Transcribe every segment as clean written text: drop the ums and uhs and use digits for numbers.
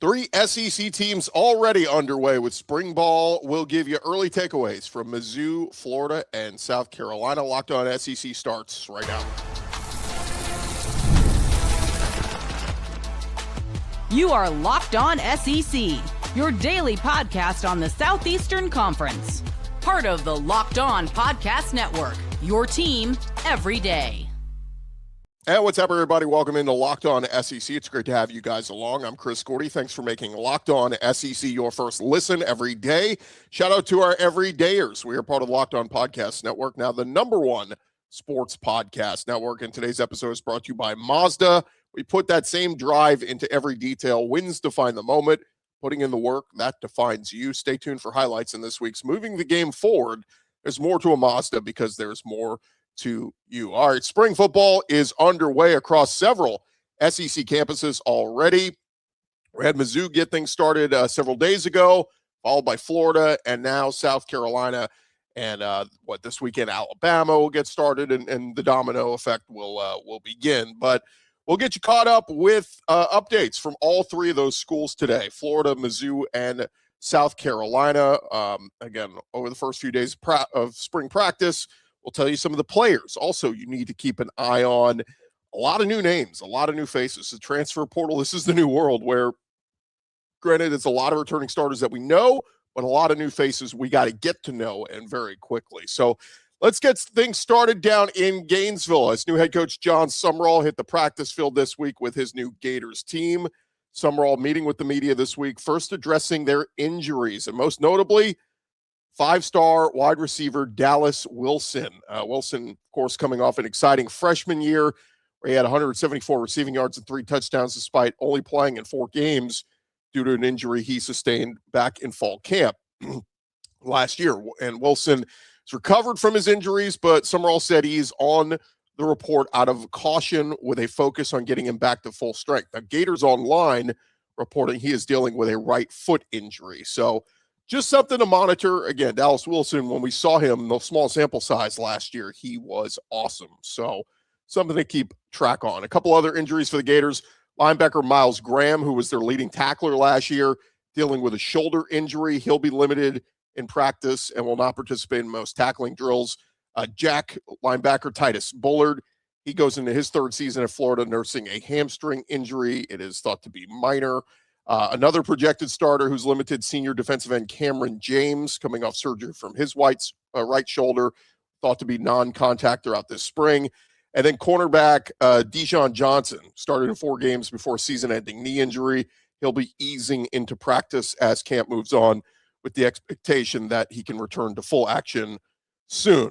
Three SEC teams already underway with spring ball. We'll give you early takeaways from Mizzou, Florida, and South Carolina. Locked On SEC starts right now. You are Locked On SEC, your daily podcast on the Southeastern Conference. Part of the Locked On Podcast Network, your team every day. And what's up, everybody? Welcome into Locked On SEC. It's great to have you guys along. I'm Chris Gordy. Thanks for making Locked On SEC your first listen every day. Shout out to our everydayers. We are part of the Locked On Podcast Network, now the #1 sports podcast network. And today's episode is brought to you by Mazda. We put that same drive into every detail. Wins define the moment. Putting in the work, that defines you. Stay tuned for highlights in this week's Moving the Game Forward. There's more to a Mazda because there's more to you. All right, spring football is underway across several SEC campuses already. We had Mizzou get things started several days ago, followed by Florida, and now South Carolina. And this weekend, Alabama will get started, and the domino effect will begin. But we'll get you caught up with updates from all three of those schools today: Florida, Mizzou, and South Carolina. Again, over the first few days of spring practice, we'll tell you some of the players. Also, you need to keep an eye on a lot of new names, a lot of new faces. The transfer portal, this is the new world where, granted, it's a lot of returning starters that we know, but a lot of new faces we got to get to know, and very quickly. So let's get things started down in Gainesville as new head coach John Sumrall hit the practice field this week with his new Gators team. Sumrall meeting with the media this week, first addressing their injuries, and most notably, five-star wide receiver Dallas Wilson. Wilson, of course, coming off an exciting freshman year where he had 174 receiving yards and 3 touchdowns despite only playing in 4 games due to an injury he sustained back in fall camp last year. And Wilson has recovered from his injuries, but Sumrall said he's on the report out of caution with a focus on getting him back to full strength. Now, Gators Online reporting he is dealing with a right foot injury. So just something to monitor. Again, Dallas Wilson, when we saw him, the small sample size last year, he was awesome. So something to keep track on. A couple other injuries for the Gators. Linebacker Miles Graham, who was their leading tackler last year, dealing with a shoulder injury. He'll be limited in practice and will not participate in most tackling drills. Jack linebacker Titus Bullard, he goes into his 3rd season at Florida nursing a hamstring injury. It is thought to be minor. Another projected starter who's limited, senior defensive end Cameron James, coming off surgery from his right shoulder, thought to be non-contact throughout this spring. And then cornerback Dijon Johnson started in 4 games before a season-ending knee injury. He'll be easing into practice as camp moves on with the expectation that he can return to full action soon.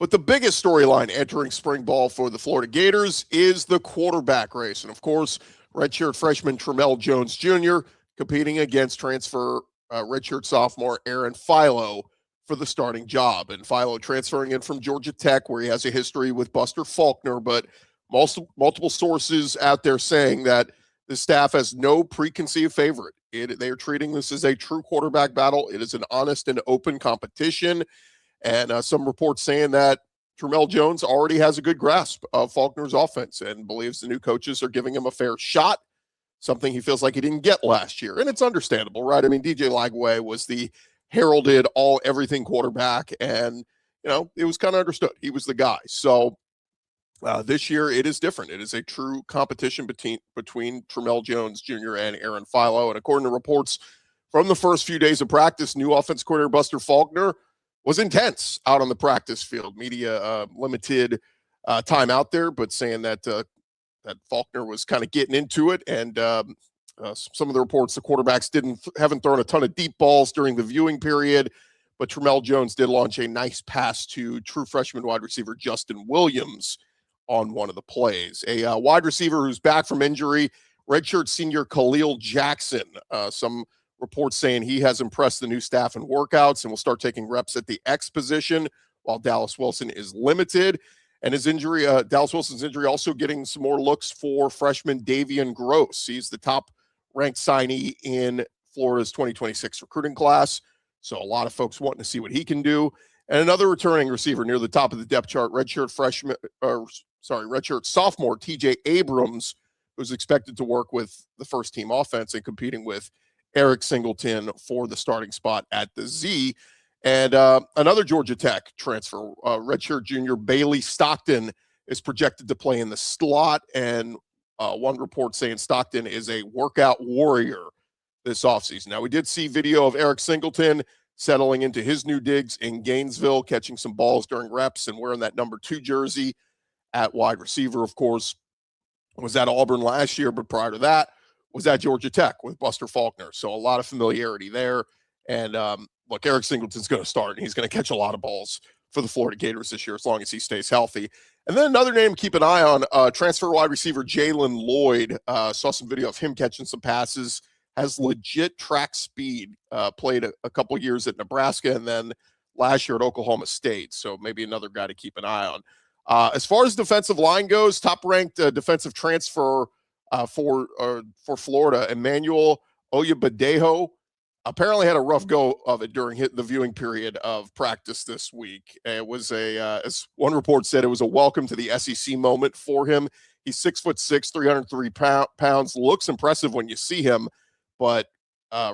But the biggest storyline entering spring ball for the Florida Gators is the quarterback race. And, of course, redshirt freshman Tramell Jones Jr. competing against transfer redshirt sophomore Aaron Philo for the starting job. And Philo transferring in from Georgia Tech, where he has a history with Buster Faulkner, but multiple sources out there saying that the staff has no preconceived favorite. They are treating this as a true quarterback battle. It is an honest and open competition. And some reports saying that Tramell Jones already has a good grasp of Faulkner's offense and believes the new coaches are giving him a fair shot, something he feels like he didn't get last year. And it's understandable, right? I mean, DJ Lagway was the heralded everything quarterback, and, it was kind of understood. He was the guy. So this year it is different. It is a true competition between Tramell Jones Jr. and Aaron Philo. And according to reports from the first few days of practice, new offense coordinator Buster Faulkner was intense out on the practice field. Media limited time out there, but saying that Faulkner was kind of getting into it. And some of the reports, the quarterbacks haven't thrown a ton of deep balls during the viewing period, but Tramell Jones did launch a nice pass to true freshman wide receiver Justin Williams on one of the plays. A wide receiver who's back from injury, redshirt senior Khalil Jackson. Some reports saying he has impressed the new staff in workouts and will start taking reps at the X position while Dallas Wilson is limited. And his injury, Dallas Wilson's injury, also getting some more looks for freshman Davian Gross. He's the top-ranked signee in Florida's 2026 recruiting class. So a lot of folks wanting to see what he can do. And another returning receiver near the top of the depth chart, redshirt sophomore TJ Abrams, who's expected to work with the first team offense and competing with Eric Singleton for the starting spot at the Z. And another Georgia Tech transfer, redshirt junior Bailey Stockton, is projected to play in the slot. And one report saying Stockton is a workout warrior this offseason. Now, we did see video of Eric Singleton settling into his new digs in Gainesville, catching some balls during reps and wearing that number 2 jersey at wide receiver. Of course, was at Auburn last year, but prior to that was at Georgia Tech with Buster Faulkner. So a lot of familiarity there. And look, Eric Singleton's going to start, and he's going to catch a lot of balls for the Florida Gators this year as long as he stays healthy. And then another name to keep an eye on, transfer wide receiver Jalen Lloyd. Saw some video of him catching some passes, has legit track speed, played a couple years at Nebraska and then last year at Oklahoma State. So maybe another guy to keep an eye on. As far as defensive line goes, top-ranked defensive transfer for Florida, Emmanuel Oyabadejo, apparently had a rough go of it during the viewing period of practice this week. It was as one report said, it was a welcome to the SEC moment for him. He's 6'6", 303 pounds, looks impressive when you see him, but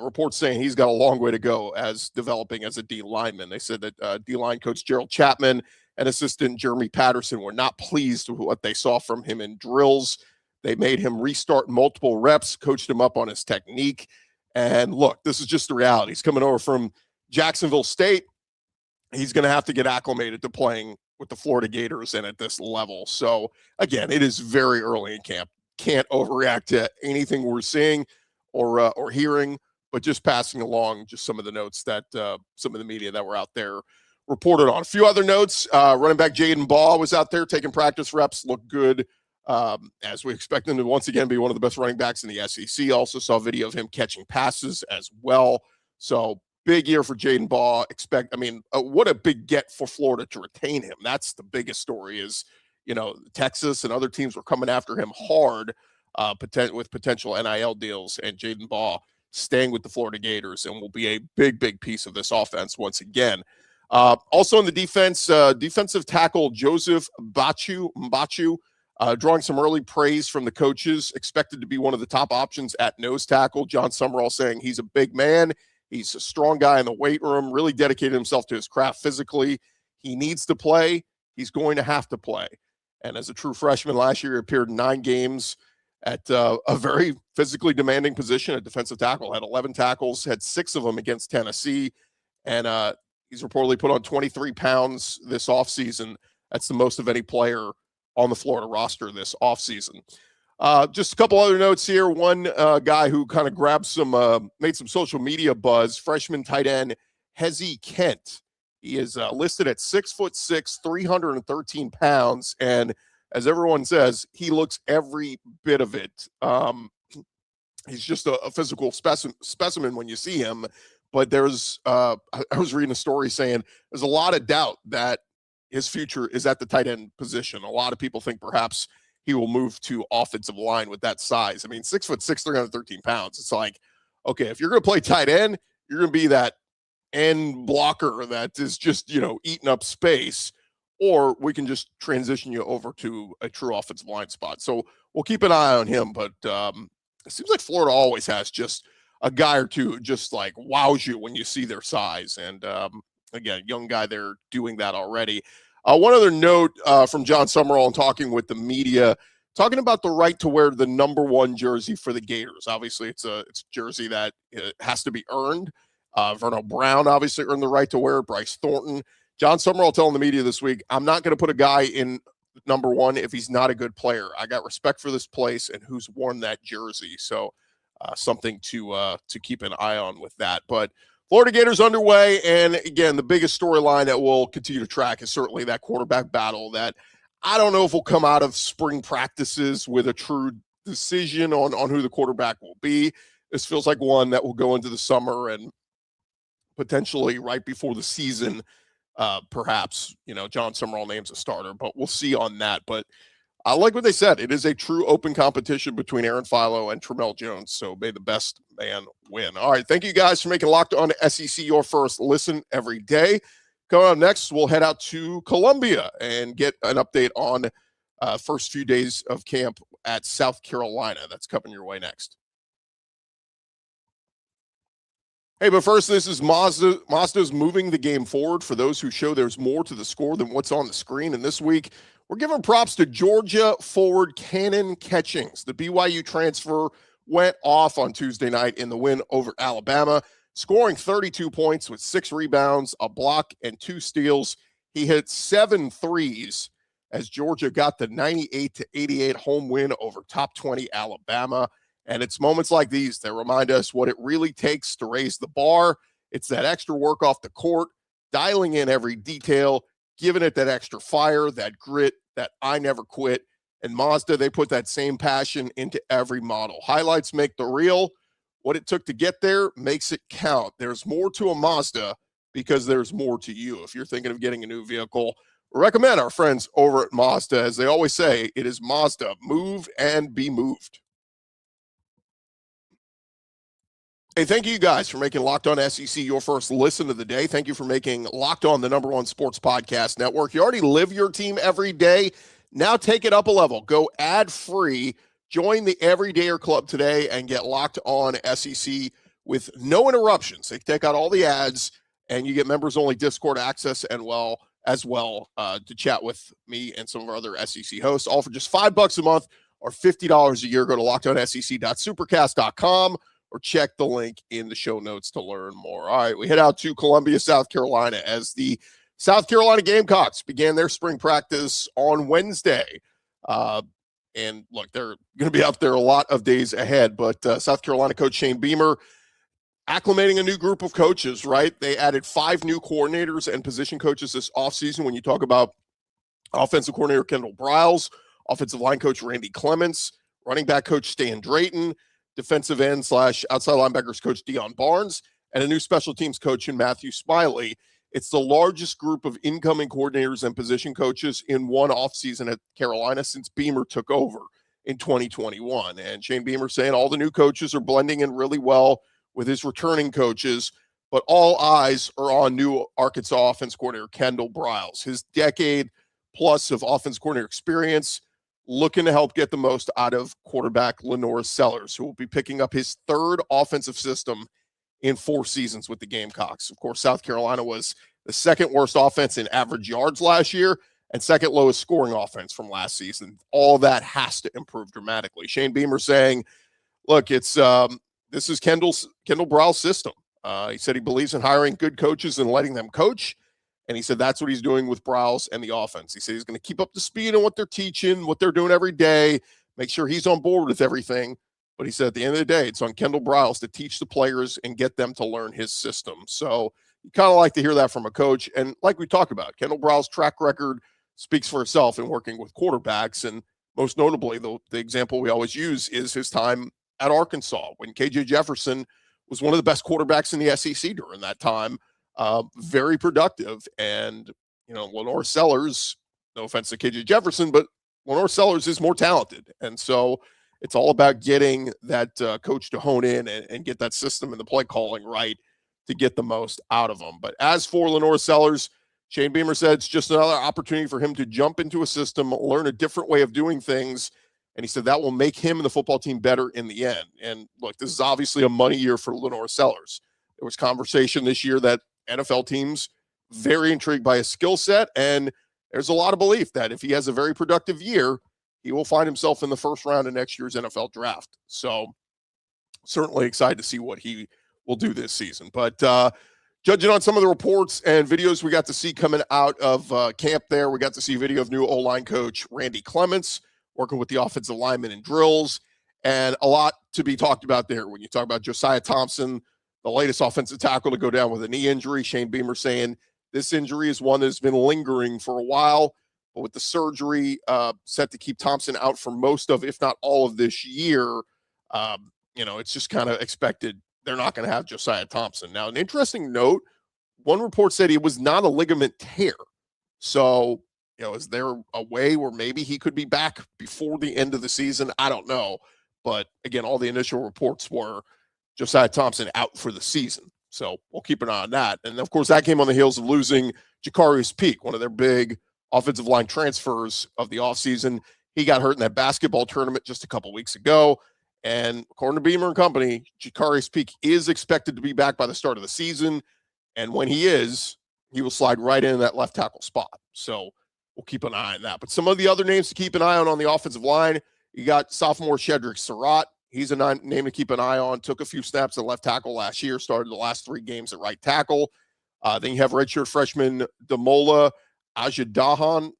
reports saying he's got a long way to go as developing as a D lineman. They said that D-line coach Gerald Chapman and assistant Jeremy Patterson were not pleased with what they saw from him in drills. They made him restart multiple reps, coached him up on his technique. And look, this is just the reality. He's coming over from Jacksonville State. He's going to have to get acclimated to playing with the Florida Gators and at this level. So, again, it is very early in camp. Can't overreact to anything we're seeing or hearing, but just passing along just some of the notes that some of the media that were out there reported on. A few other notes. Running back Jadan Baugh was out there taking practice reps, looked good. As we expect him to once again be one of the best running backs in the SEC. Also saw video of him catching passes as well. So big year for Jadan Baugh. What a big get for Florida to retain him. That's the biggest story is, Texas and other teams were coming after him hard with potential NIL deals, and Jadan Baugh staying with the Florida Gators and will be a big, big piece of this offense once again. Also in the defense, defensive tackle Joseph Mbachu, drawing some early praise from the coaches, expected to be one of the top options at nose tackle. John Summerall saying he's a big man. He's a strong guy in the weight room, really dedicated himself to his craft physically. He needs to play. He's going to have to play. And as a true freshman last year, he appeared in 9 games at a very physically demanding position at defensive tackle. Had 11 tackles, had 6 of them against Tennessee. And he's reportedly put on 23 pounds this offseason. That's the most of any player on the Florida roster this offseason. Just a couple other notes here. One guy who kind of grabbed made some social media buzz, freshman tight end Hezzy Kent. He is listed at 6'6", 313 pounds. And as everyone says, he looks every bit of it. He's just a physical specimen when you see him. But there's, I was reading a story saying there's a lot of doubt that his future is at the tight end position. A lot of people think perhaps he will move to offensive line with that size. 6'6", 313 pounds. It's like, okay, if you're going to play tight end, you're going to be that end blocker that is just, eating up space, or we can just transition you over to a true offensive line spot. So we'll keep an eye on him, but it seems like Florida always has just a guy or two who just like wows you when you see their size. And again, young guy there doing that already. One other note from John Summerall and talking with the media, talking about the right to wear the number 1 jersey for the Gators. Obviously, it's a jersey that has to be earned. Verno Brown obviously earned the right to wear it. Bryce Thornton. John Summerall telling the media this week, I'm not going to put a guy in number 1 if he's not a good player. I got respect for this place and who's worn that jersey. So something to keep an eye on with that. But Florida Gators underway, and again, the biggest storyline that we'll continue to track is certainly that quarterback battle that I don't know if we'll come out of spring practices with a true decision on who the quarterback will be. This feels like one that will go into the summer and potentially right before the season, perhaps, John Summerall names a starter, but we'll see on that. But I like what they said. It is a true open competition between Aaron Philo and Tramell Jones. So may the best man win. All right. Thank you guys for making Locked On SEC your first listen every day. Coming up next, we'll head out to Columbia and get an update on first few days of camp at South Carolina. That's coming your way next. Hey, but first, this is Mazda. Mazda's moving the game forward for those who show there's more to the score than what's on the screen. And this week, we're giving props to Georgia forward Cannon Catchings. The BYU transfer went off on Tuesday night in the win over Alabama, scoring 32 points with 6 rebounds, a block, and 2 steals. He hit 7 threes as Georgia got the 98-88 home win over top 20 Alabama. And it's moments like these that remind us what it really takes to raise the bar. It's that extra work off the court, dialing in every detail, giving it that extra fire, that grit, that I never quit. And Mazda, they put that same passion into every model. Highlights make the reel. What it took to get there makes it count. There's more to a Mazda because there's more to you. If you're thinking of getting a new vehicle, recommend our friends over at Mazda. As they always say, it is Mazda. Move and be moved. Hey, thank you guys for making Locked On SEC your first listen of the day. Thank you for making Locked On the #1 sports podcast network. You already live your team every day. Now take it up a level. Go ad-free. Join the Everydayer Club today and get Locked On SEC with no interruptions. They take out all the ads, and you get members-only Discord access as well to chat with me and some of our other SEC hosts, all for just $5 a month or $50 a year. Go to lockedonsec.supercast.com. or check the link in the show notes to learn more. All right, we head out to Columbia, South Carolina, as the South Carolina Gamecocks began their spring practice on Wednesday. And look, they're going to be out there a lot of days ahead, but South Carolina coach Shane Beamer acclimating a new group of coaches, right? They added 5 new coordinators and position coaches this offseason. When you talk about offensive coordinator Kendal Briles, offensive line coach Randy Clements, running back coach Stan Drayton, defensive end / outside linebackers coach Deion Barnes, and a new special teams coach in Matthew Smiley. It's the largest group of incoming coordinators and position coaches in one offseason at Carolina since Beamer took over in 2021. And Shane Beamer saying all the new coaches are blending in really well with his returning coaches, but all eyes are on new Arkansas offense coordinator Kendal Briles. His decade plus of offense coordinator experience, looking to help get the most out of quarterback LaNorris Sellers, who will be picking up his 3rd offensive system in 4 seasons with the Gamecocks. Of course, South Carolina was the 2nd worst offense in average yards last year and 2nd lowest scoring offense from last season. All that has to improve dramatically. Shane Beamer saying, look, it's this is Kendal Briles' system. He said he believes in hiring good coaches and letting them coach. And he said that's what he's doing with Briles and the offense. He said he's going to keep up the speed on what they're teaching, what they're doing every day, make sure he's on board with everything. But he said at the end of the day, it's on Kendal Briles to teach the players and get them to learn his system. So you kind of like to hear that from a coach. And like we talked about, Kendal Briles' track record speaks for itself in working with quarterbacks. And most notably, the example we always use is his time at Arkansas when KJ Jefferson was one of the best quarterbacks in the SEC during that time. Very productive. And, LaNorris Sellers, no offense to KJ Jefferson, but LaNorris Sellers is more talented. And so it's all about getting that coach to hone in and get that system and the play calling right to get the most out of them. But as for LaNorris Sellers, Shane Beamer said it's just another opportunity for him to jump into a system, learn a different way of doing things. And he said that will make him and the football team better in the end. And look, this is obviously a money year for LaNorris Sellers. There was conversation this year that NFL teams very intrigued by his skill set, and there's a lot of belief that if he has a very productive year, he will find himself in the first round of next year's NFL draft. So certainly excited to see what he will do this season. But judging on some of the reports and videos we got to see coming out of camp there, we got to see a video of new O-line coach Randy Clements working with the offensive linemen in drills, and a lot to be talked about there. When you talk about Josiah Thompson, the latest offensive tackle to go down with a knee injury, Shane Beamer saying this injury is one that's been lingering for a while, but with the surgery set to keep Thompson out for most of, if not all of this year, it's just kind of expected they're not going to have Josiah Thompson. Now, an interesting note, one report said he was not a ligament tear. So, is there a way where maybe he could be back before the end of the season? I don't know. But again, all the initial reports were Josiah Thompson out for the season. So we'll keep an eye on that. And of course, that came on the heels of losing Jacarius Peak, one of their big offensive line transfers of the offseason. He got hurt in that basketball tournament just a couple weeks ago. And according to Beamer and company, Jakari's Peak is expected to be back by the start of the season. And when he is, he will slide right in that left tackle spot. So we'll keep an eye on that. But some of the other names to keep an eye on the offensive line, you got sophomore Shedrick Surratt. He's a name to keep an eye on. Took a few snaps at left tackle last year, started the last 3 games at right tackle. Then you have redshirt freshman Damola Ajadahan.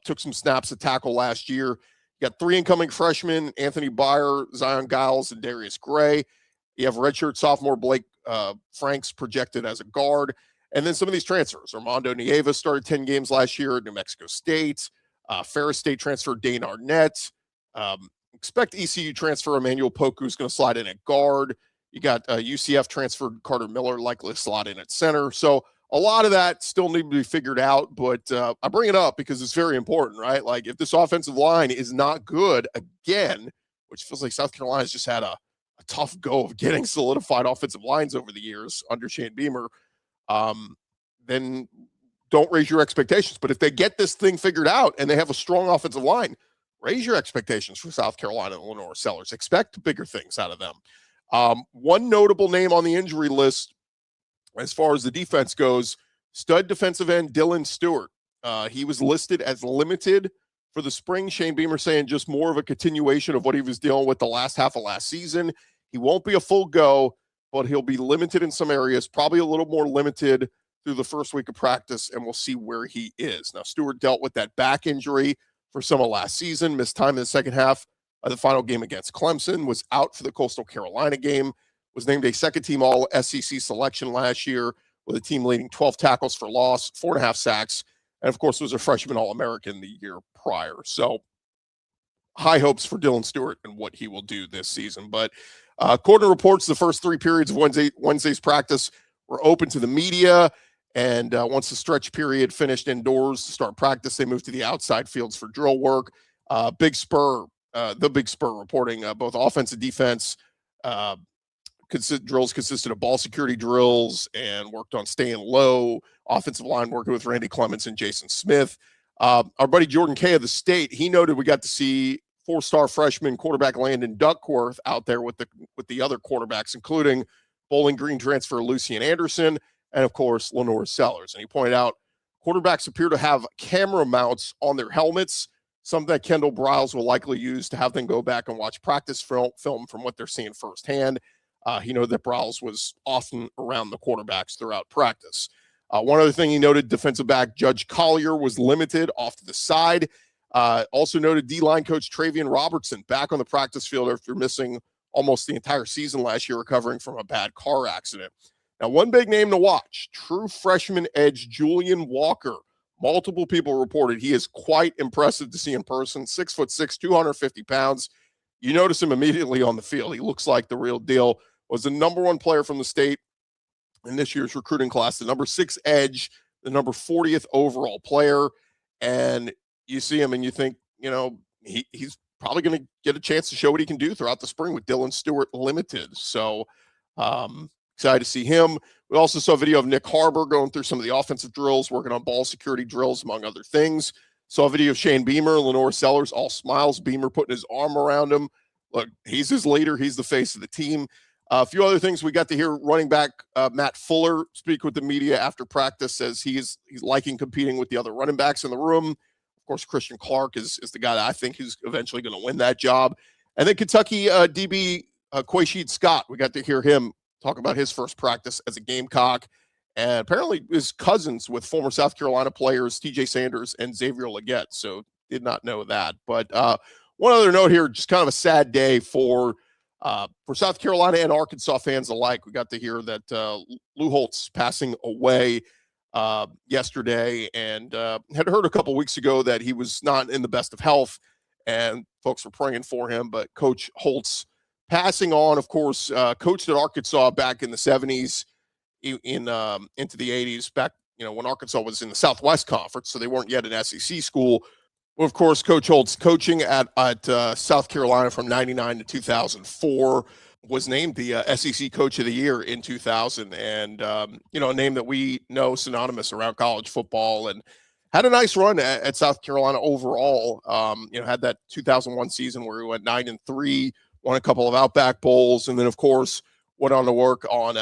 Took some snaps at tackle last year. You got 3 incoming freshmen, Anthony Byer, Zion Giles, and Darius Gray. You have redshirt sophomore Blake Franks projected as a guard. And then some of these transfers. Armando Nieva started 10 games last year at New Mexico State. Ferris State transfer Dane Arnett. Expect ECU transfer Emmanuel Poku is going to slide in at guard. You got UCF transferred Carter Miller likely to slot in at center. So a lot of that still need to be figured out, but I bring it up because it's very important, right? Like if this offensive line is not good again, which feels like South Carolina's just had a tough go of getting solidified offensive lines over the years under Shane Beamer, then don't raise your expectations. But if they get this thing figured out and they have a strong offensive line, raise your expectations for South Carolina and LaNorris Sellers. Expect bigger things out of them. One notable name on the injury list as far as the defense goes, stud defensive end Dylan Stewart. He was listed as limited for the spring. Shane Beamer saying just more of a continuation of what he was dealing with the last half of last season. He won't be a full go, but he'll be limited in some areas, probably a little more limited through the first week of practice, and we'll see where he is. Now, Stewart dealt with that back injury for some of last season, missed time in the second half of the final game against Clemson, was out for the Coastal Carolina game, was named a second-team All-SEC selection last year with a team leading 12 tackles for loss, 4.5 sacks, and, of course, was a freshman All-American the year prior. So high hopes for Dylan Stewart and what he will do this season. But according to reports, the first 3 periods of Wednesday's practice were open to the media, and once the stretch period finished indoors to start practice, they moved to the outside fields for drill work. The Big Spur reporting both offense and defense drills consisted of ball security drills and worked on staying low. Offensive line working with Randy Clements and Jason Smith. Our buddy Jordan Kay of the State, he noted we got to see 4-star freshman quarterback Landon Duckworth out there with the other quarterbacks, including Bowling Green transfer Lucian Anderson and, of course, LaNorris Sellers. And he pointed out quarterbacks appear to have camera mounts on their helmets, something that Kendal Briles will likely use to have them go back and watch practice film from what they're seeing firsthand. He noted that Briles was often around the quarterbacks throughout practice. One other thing he noted, defensive back Judge Collier was limited off to the side. Also noted D-line coach Travian Robertson back on the practice field after missing almost the entire season last year, recovering from a bad car accident. Now, one big name to watch, true freshman edge Julian Walker. Multiple people reported he is quite impressive to see in person, 6'6", 250 pounds. You notice him immediately on the field. He looks like the real deal. Was the number 1 player from the state in this year's recruiting class, the number 6 edge, the number 40th overall player. And you see him and you think, he's probably going to get a chance to show what he can do throughout the spring with Dylan Stewart limited. So excited to see him. We also saw a video of Nick Harbor going through some of the offensive drills, working on ball security drills, among other things. Saw a video of Shane Beamer, LaNorris Sellers, all smiles. Beamer putting his arm around him. Look, he's his leader. He's the face of the team. A few other things we got to hear. Running back Matt Fuller speak with the media after practice, says he's liking competing with the other running backs in the room. Of course, Christian Clark is the guy that I think is eventually going to win that job. And then Kentucky DB Quaysheed Scott, we got to hear him talk about his first practice as a Gamecock, and apparently is cousins with former South Carolina players TJ Sanders and Xavier Legette. So did not know that. But one other note here, just kind of a sad day for South Carolina and Arkansas fans alike. We got to hear that Lou Holtz passing away yesterday, and had heard a couple weeks ago that he was not in the best of health, and folks were praying for him. But Coach Holtz passing on, of course, coached at Arkansas back in the 70s, into the 80s, back when Arkansas was in the Southwest Conference, so they weren't yet an SEC school. Well, of course, Coach Holtz coaching at South Carolina from 99 to 2004, was named the SEC Coach of the Year in 2000, and a name that we know synonymous around college football, and had a nice run at South Carolina overall. Had that 2001 season where he went 9-3, won a couple of Outback Bowls, and then of course went on to work on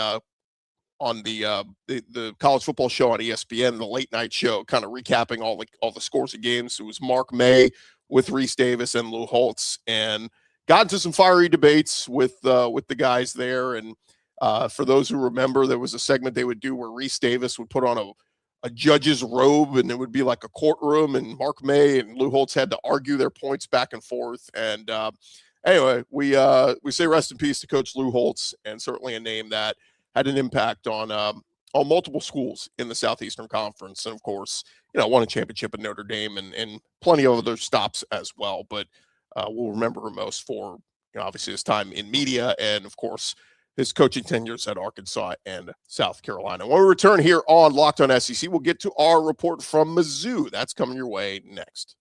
the college football show on ESPN, the late night show, kind of recapping all the scores of games. It was Mark May with Reese Davis and Lou Holtz, and got into some fiery debates with the guys there. And for those who remember, there was a segment they would do where Reese Davis would put on a judge's robe, and it would be like a courtroom, and Mark May and Lou Holtz had to argue their points back and forth. And anyway, we say rest in peace to Coach Lou Holtz, and certainly a name that had an impact on multiple schools in the Southeastern Conference. And of course, won a championship at Notre Dame and plenty of other stops as well. But we'll remember him most for, obviously his time in media and of course his coaching tenures at Arkansas and South Carolina. When we return here on Locked On SEC, we'll get to our report from Mizzou. That's coming your way next.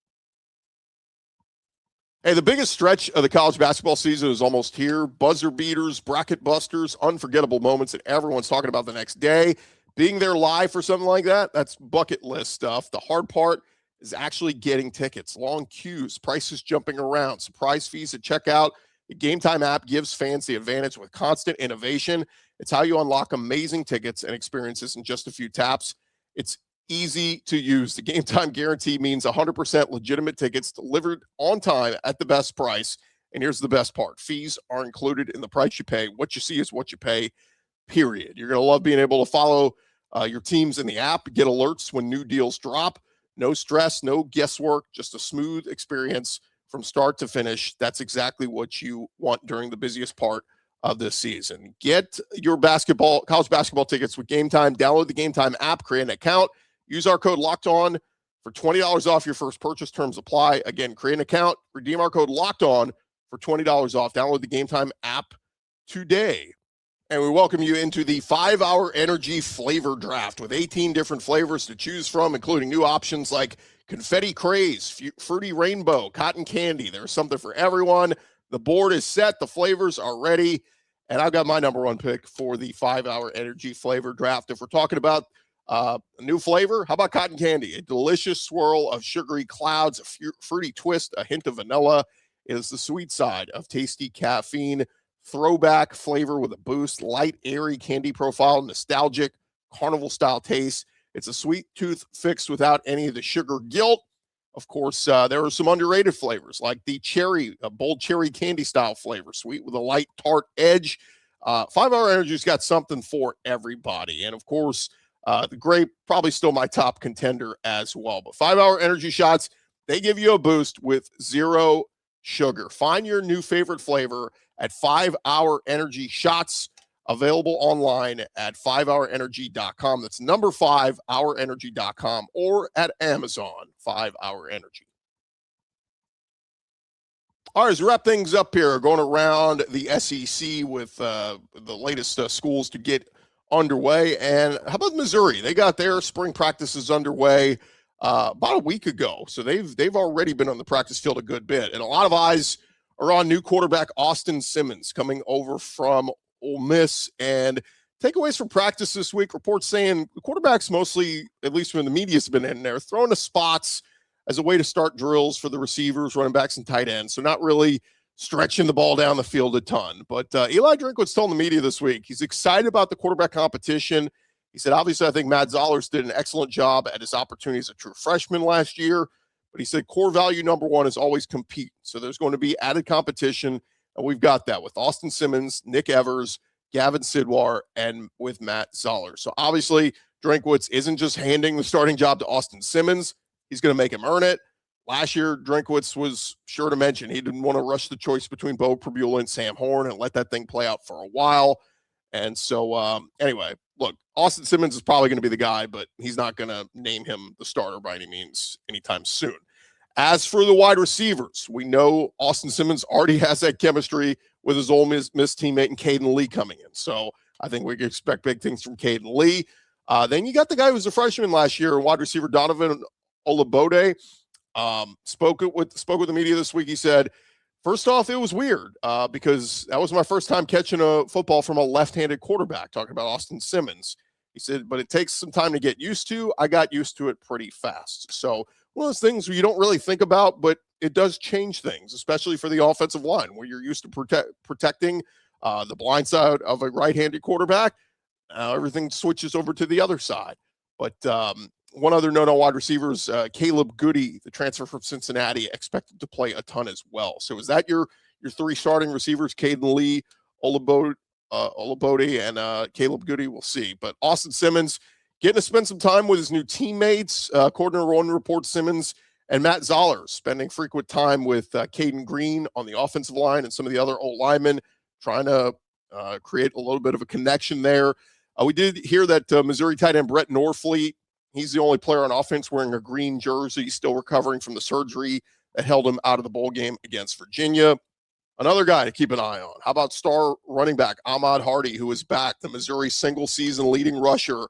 Hey, the biggest stretch of the college basketball season is almost here. Buzzer beaters, bracket busters, unforgettable moments that everyone's talking about the next day. Being there live for something like that, that's bucket list stuff. The hard part is actually getting tickets. Long queues, prices jumping around, surprise fees at checkout. The Game Time app gives fans the advantage with constant innovation. It's how you unlock amazing tickets and experiences in just a few taps. It's easy to use. The Game Time guarantee means 100% legitimate tickets delivered on time at the best price. And here's the best part. Fees are included in the price you pay. What you see is what you pay, period. You're going to love being able to follow your teams in the app, get alerts when new deals drop. No stress, no guesswork, just a smooth experience from start to finish. That's exactly what you want during the busiest part of this season. Get your college basketball tickets with Game Time. Download the Game Time app, create an account. Use our code Locked On for $20 off your first purchase. Terms apply. Again, create an account, redeem our code Locked On for $20 off. Download the Game Time app today. And we welcome you into the 5-hour energy flavor draft with 18 different flavors to choose from, including new options like confetti craze, fruity rainbow, cotton candy. There's something for everyone. The board is set. The flavors are ready. And I've got my number one pick for the 5-hour energy flavor draft. If we're talking about a new flavor, how about cotton candy? A delicious swirl of sugary clouds, a fruity twist, a hint of vanilla. It is the sweet side of tasty caffeine. Throwback flavor with a boost, light, airy candy profile, nostalgic, carnival-style taste. It's a sweet tooth fix without any of the sugar guilt. Of course, there are some underrated flavors like the cherry, a bold cherry candy-style flavor, sweet with a light tart edge. 5-hour Energy's got something for everybody. And, of course, the grape, probably still my top contender as well. But 5-hour Energy shots, they give you a boost with zero sugar. Find your new favorite flavor at 5-hour Energy shots, available online at 5hourenergy.com. That's number 5hourenergy.com or at Amazon, 5-hour Energy. All right, as we wrap things up here, going around the SEC with the latest schools to get underway. And how about Missouri? They got their spring practices underway about a week ago. So they've already been on the practice field a good bit. And a lot of eyes are on new quarterback Austin Simmons coming over from Ole Miss. And takeaways from practice this week, reports saying the quarterback's mostly, at least when the media's been in there, throwing to spots as a way to start drills for the receivers, running backs, and tight ends. So not really stretching the ball down the field a ton. But Eli Drinkwitz told the media this week he's excited about the quarterback competition. He said, obviously, I think Matt Zollers did an excellent job at his opportunity as a true freshman last year. But he said core value number one is always compete. So there's going to be added competition. And we've got that with Austin Simmons, Nick Evers, Gavin Sidwar, and with Matt Zollers. So obviously, Drinkwitz isn't just handing the starting job to Austin Simmons. He's going to make him earn it. Last year, Drinkwitz was sure to mention he didn't want to rush the choice between Bo Prabula and Sam Horn and let that thing play out for a while. And so, anyway, look, Austin Simmons is probably going to be the guy, but he's not going to name him the starter by any means anytime soon. As for the wide receivers, we know Austin Simmons already has that chemistry with his Ole Miss teammate and Caden Lee coming in. So I think we can expect big things from Caden Lee. Then you got the guy who was a freshman last year, wide receiver Donovan Olabode. Spoke with the media this week. He said, first off, it was weird because that was my first time catching a football from a left-handed quarterback, talking about Austin Simmons. He said, but it takes some time to get used to. I got used to it pretty fast. So one of those things where you don't really think about, but it does change things, especially for the offensive line, where you're used to protecting the blind side of a right-handed quarterback. Everything switches over to the other side. But one other note on wide receivers, Caleb Goody, the transfer from Cincinnati, expected to play a ton as well. So is that your three starting receivers, Caden Lee, Olabode, and Caleb Goody? We'll see. But Austin Simmons getting to spend some time with his new teammates. Coordinator Rowan reports Simmons and Matt Zoller spending frequent time with Caden Green on the offensive line and some of the other old linemen, trying to create a little bit of a connection there. We did hear that Missouri tight end Brett Norfleet, he's the only player on offense wearing a green jersey, still recovering from the surgery that held him out of the bowl game against Virginia. Another guy to keep an eye on. How about star running back Ahmad Hardy, who is back, the Missouri single-season leading rusher,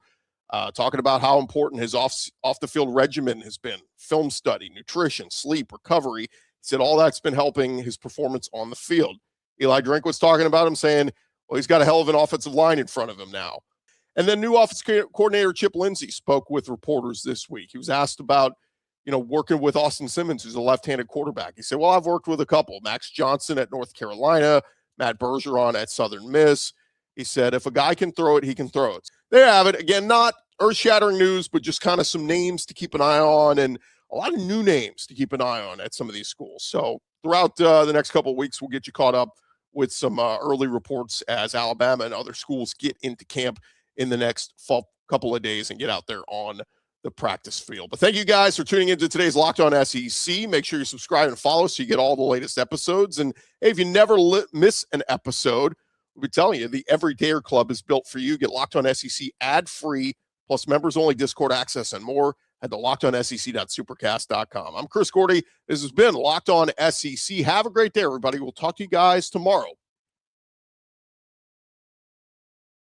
talking about how important his off-the-field regimen has been, film study, nutrition, sleep, recovery. He said all that's been helping his performance on the field. Eli Drinkwitz talking about him, saying, well, he's got a hell of an offensive line in front of him now. And then new offense coordinator Chip Lindsey spoke with reporters this week. He was asked about, working with Austin Simmons, who's a left-handed quarterback. He said, well, I've worked with a couple, Max Johnson at North Carolina, Matt Bergeron at Southern Miss. He said, if a guy can throw it, he can throw it. There you have it. Again, not earth-shattering news, but just kind of some names to keep an eye on and a lot of new names to keep an eye on at some of these schools. So throughout the next couple of weeks, we'll get you caught up with some early reports as Alabama and other schools get into camp in the next couple of days and get out there on the practice field. But thank you guys for tuning into today's Locked On SEC. Make sure you subscribe and follow so you get all the latest episodes. And hey, if you never miss an episode, we'll be telling you the Everydayer Club is built for you. Get Locked On SEC ad-free, plus members-only Discord access and more. Head to lockedonsec.supercast.com. I'm Chris Gordy. This has been Locked On SEC. Have a great day, everybody. We'll talk to you guys tomorrow.